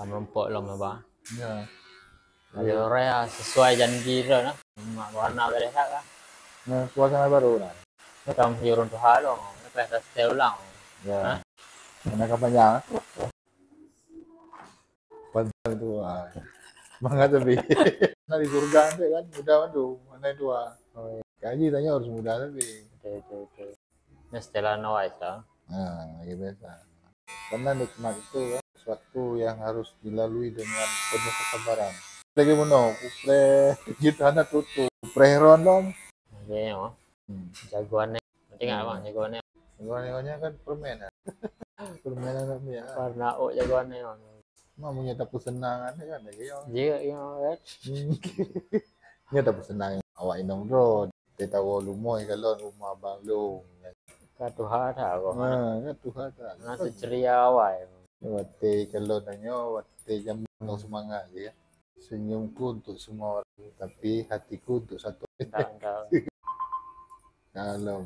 Melompok long bang. Ya. Ada orang yang sesuai janji dia nah. Mak warna beres kan. Nah, suasana baru lah. Kamu hirun tuh halo, pesta setel ulang. Ya. Karena kepanjangan. Panjang itu. Semangat lebih. Nah di surga nanti kan muda tuh. Mana itu Oh, kaji tanya harus muda lebih. oke. Ini setelah nawai sah. Nah, gitu biasa. Karena nikmat itu kan sesuatu yang harus dilalui dengan penuh kesabaran. Lagi mau kupre gitu anak tutup kupre rondom. Oke, oh. Jagoannya. Nanti nggak bang jagoannya. Jagoannya kan permainan. Permainan namanya. Warna O jagoannya. Mau nyata kesenangan kan ya. Jika iya kan. Nyata kesenangan awak inong road. Kita walumoy kalau rumah bang lu. Katuha dah kok. Nah, Tuhan tak. Nasi ceria awal. Wate kalau tanya wate jam semangat ya. Senyumku untuk semua orang, tapi hatiku untuk satu. Entah. Kalau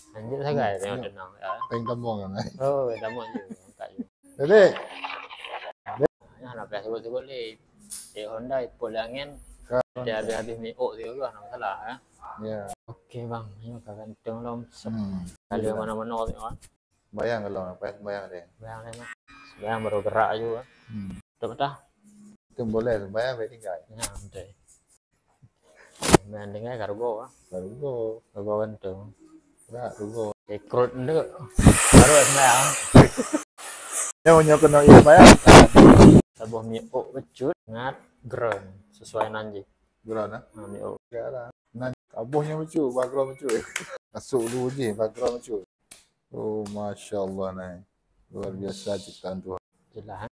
Lanjut saya guys, yang tenang ya. pengen kamu kan? Oh, dah mau je. Angkat je. Jadi, Nah, nak sebut-sebut ni. Honda pol angin. Dia habis miok dia tu nak masalah ya. ya. Okey bang, ini makan kentang lom. Kalau Ada mana-mana tu kan. bayang kalau apa bayang deh. Bayang ni mah. Bayang baru gerak juga. Betul dah. Itu boleh bayang berarti enggak. Ya, betul. Bayang dengar kargo ah. Baru Kargo kentang. enggak rugo. Rekrut ndek. Baru bayang. Ya mau nyokin no iya bayang. Sebuah miok becut ngat ground sesuai nanji. Gimana? Nah, miok. Enggak lah. Nah, abuhnya lucu, background lucu. Masuk dulu je, background lucu. Oh, masya Allah nih. Luar biasa ciptaan Tuhan. Jelas.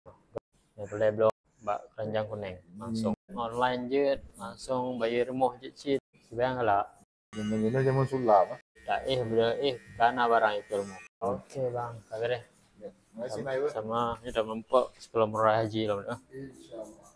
Ya boleh blok Mbak Keranjang Kuning. Langsung online je, langsung bayar rumah je cit. Sebenarnya lah. Benar-benar zaman sulap. Tak bila karena barang itu rumah. Oke bang, kagak deh. Terima kasih, Naiwa. Sama ini udah mempok sebelum murah haji loh. Insyaallah.